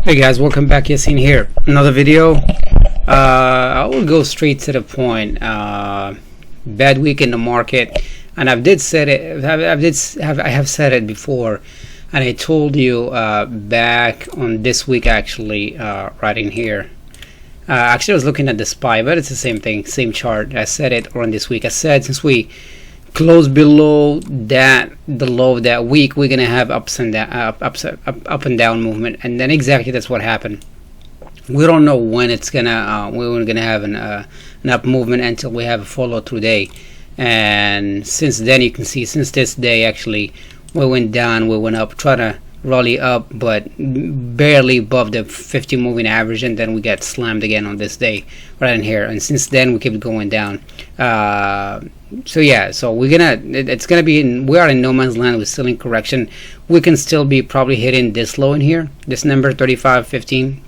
Hey guys, welcome back. Yassine here. Another video. I will go straight to the point. Bad week in the market, and I have said it before, and I told you back on this week actually, right in here. Actually, I was looking at the SPY, but it's the same thing, same chart. I said it on this week. I said since we close below the low of that week, we're gonna have up and down movement, and then exactly that's what happened. We don't know when it's gonna we're gonna have an up movement until we have a follow through day. And since then, you can see since this day actually we went down, we went up, trying to rally up, but barely above the 50 moving average, and then we got slammed again on this day right in here. And since then we keep going down. So yeah, so we are in no man's land. We're still in correction. We can still be probably hitting this low in here, this number 35.15.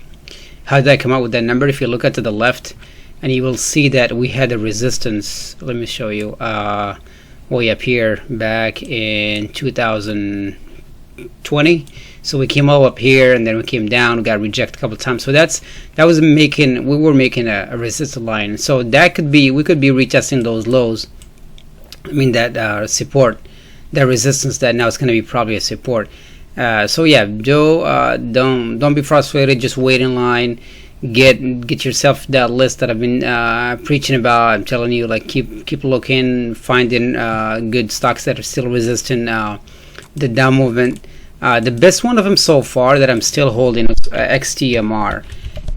How did I come out with that number? If you look at to the left, and you will see that we had a resistance. Let me show you, way up here back in 2020. So we came all up here, and then we came down. We got rejected a couple of times. So we were making a resistance line. So that could be, we could be retesting those lows. I mean that support, that resistance, that now it's going to be probably a support. So yeah, don't be frustrated. Just wait in line. Get yourself that list that I've been preaching about. I'm telling you, like keep looking, finding good stocks that are still resisting the down movement. The best one of them so far that I'm still holding is XTMR,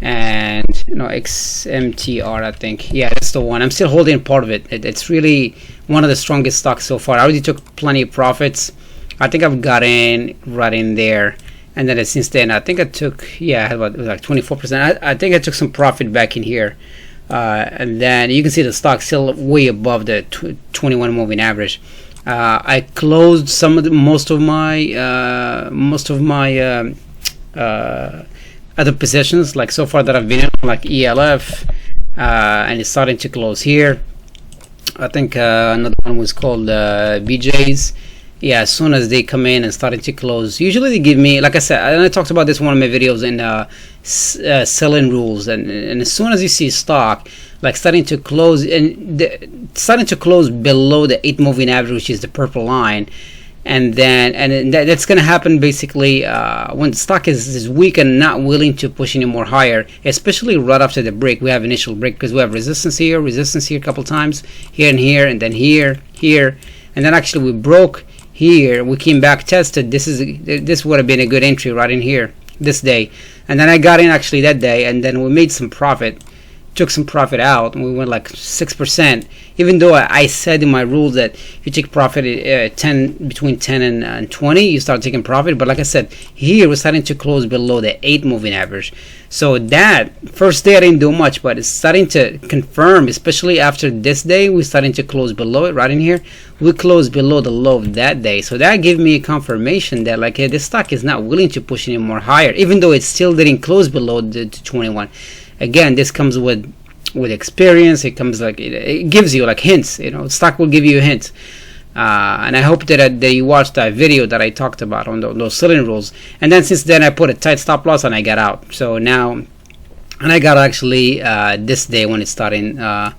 and XMTR, I think. Yeah, that's the one. I'm still holding part of it. It's really one of the strongest stocks so far. I already took plenty of profits. I think I've got in right in there, and then since then I think I took, yeah, I had about like 24%. I think I took some profit back in here, and then you can see the stock still way above the 21 moving average. I closed most of my other positions, like so far that I've been in, like ELF, and it's starting to close here. I think another one was called BJ's. Yeah, as soon as they come in and starting to close, usually they give me, like I said, and I talked about this in one of my videos in selling rules, and as soon as you see stock like starting to close below the 8 moving average, which is the purple line, and that's going to happen basically when the stock is weak and not willing to push any more higher, especially right after the break. We have initial break because we have resistance here a couple times, here and here, and then here, and then actually we broke here. We came back, tested. This would have been a good entry right in here this day, and then I got in actually that day, and then we made some profit. Took some profit out, and we went like 6%. Even though I said in my rules that if you take profit between 10 and 20, you start taking profit. But like I said, here we're starting to close below the 8 moving average. So that first day I didn't do much, but it's starting to confirm, especially after this day, we're starting to close below it right in here. We closed below the low of that day, so that gave me a confirmation that like, hey, this stock is not willing to push any more higher, even though it still didn't close below the 21. Again, this comes with experience. It comes like it gives you like hints. Stock will give you a hint. And I hope that you watched that video that I talked about on those selling rules. And then since then, I put a tight stop loss and I got out. So now, and I got actually this day when it's starting to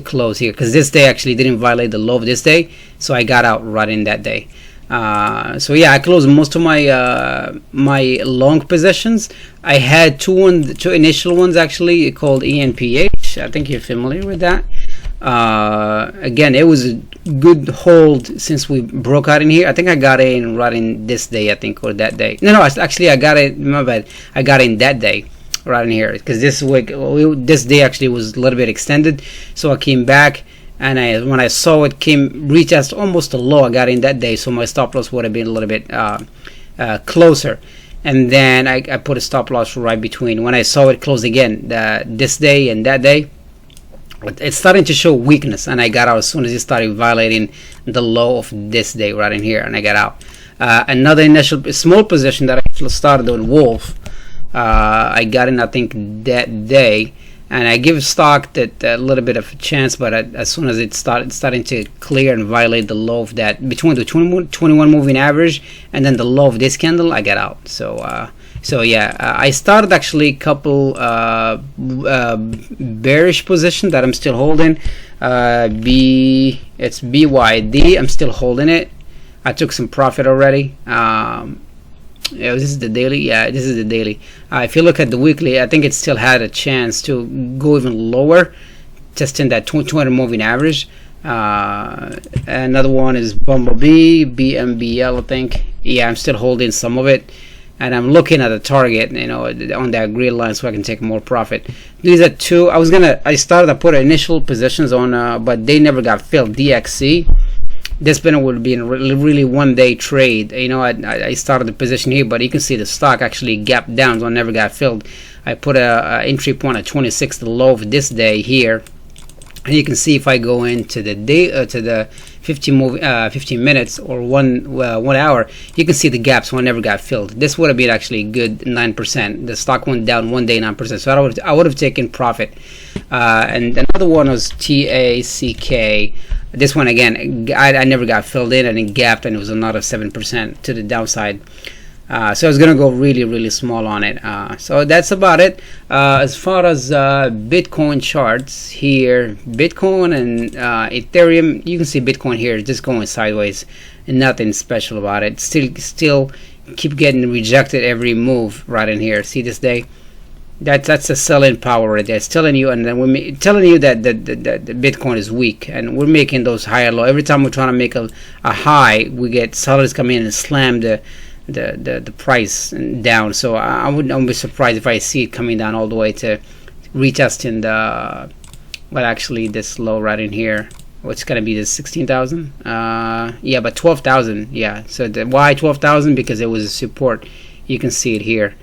close here, because this day actually didn't violate the low of this day. So I got out right in that day. So yeah, I closed most of my my long positions. I had two initial ones actually called ENPH. I think you're familiar with that. Again, it was a good hold since we broke out in here. I think I got in right in this day, I think, or that day. No, actually I got it. My bad. I got in that day right in here, because this this day actually was a little bit extended. So I came back. And when I saw it retest almost the low, I got in that day, so my stop loss would have been a little bit closer. And then I put a stop loss right between. When I saw it close again, this day and that day, it's starting to show weakness, and I got out as soon as it started violating the low of this day right in here, and I got out. Another initial small position that I started with Wolf, I got in I think that day. And I give stock that a little bit of a chance, but as soon as it starting to clear and violate the low of that between the 21 moving average and then the low of this candle, I get out. So So yeah, I started actually a couple bearish position that I'm still holding. It's BYD. I'm still holding it. I took some profit already. Yeah, this is the daily. Yeah, this is the daily. If you look at the weekly, I think it still had a chance to go even lower, testing that 200 moving average. Another one is Bumblebee, BMBL, I think. Yeah, I'm still holding some of it, and I'm looking at the target, you know, on that green line, so I can take more profit. These are two. I started to put initial positions on, but they never got filled. DXC. This would be a really one-day trade. You know, I started the position here, but you can see the stock actually gapped down, so it never got filled. I put a entry point at 26, the low of this day here, and you can see if I go into the day to the 15 minutes or 1 hour, you can see the gaps one never got filled. This would have been actually good 9%. The stock went down one day 9%, so I would have taken profit. And another one was TACK. This one again, I never got filled in, and it gapped, and it was another 7% to the downside. So I was gonna go really small on it. So that's about it. As far as Bitcoin charts here, Bitcoin and Ethereum, you can see Bitcoin here just going sideways, and nothing special about it. Still keep getting rejected every move right in here. See this day? That's a selling power right there. It's telling you, and then we're telling you that the Bitcoin is weak, and we're making those higher low. Every time we're trying to make a high, we get sellers come in and slam the price down. So I wouldn't be surprised if I see it coming down all the way to retesting well, actually this low right in here. What's gonna be the 16,000? Yeah, but 12,000. Yeah. So why 12,000? Because it was a support. You can see it here.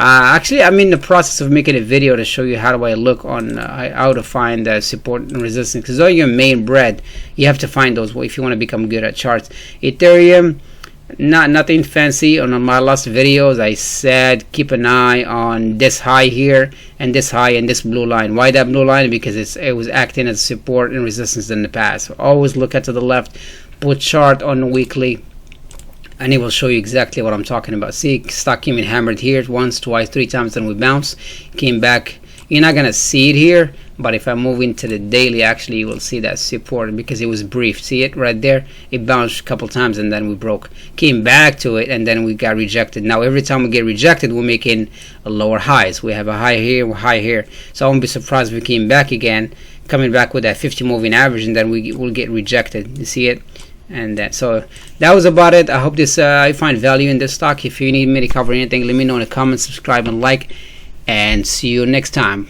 Actually, I'm in the process of making a video to show you how do I look on how to find support and resistance, because all your main bread, you have to find those if you want to become good at charts. Ethereum, nothing fancy. On my last videos, I said keep an eye on this high here and this high and this blue line. Why that blue line? Because it was acting as support and resistance in the past. So always look at to the left, put chart on the weekly, and it will show you exactly what I'm talking about. See, stock came in hammered here once, twice, 3 times, then we bounced, came back. You're not gonna see it here, but if I move into the daily, actually you will see that support because it was brief. See it right there? It bounced a couple times and then we broke, came back to it, and then we got rejected. Now every time we get rejected, we're making a lower highs. We have a high here, a high here. So I won't be surprised if we came back again, coming back with that 50 moving average, and then we will get rejected. You see it? And so that was about it. I hope this you find value in this stock. If you need me to cover anything, let me know in the comments, subscribe and like, and see you next time.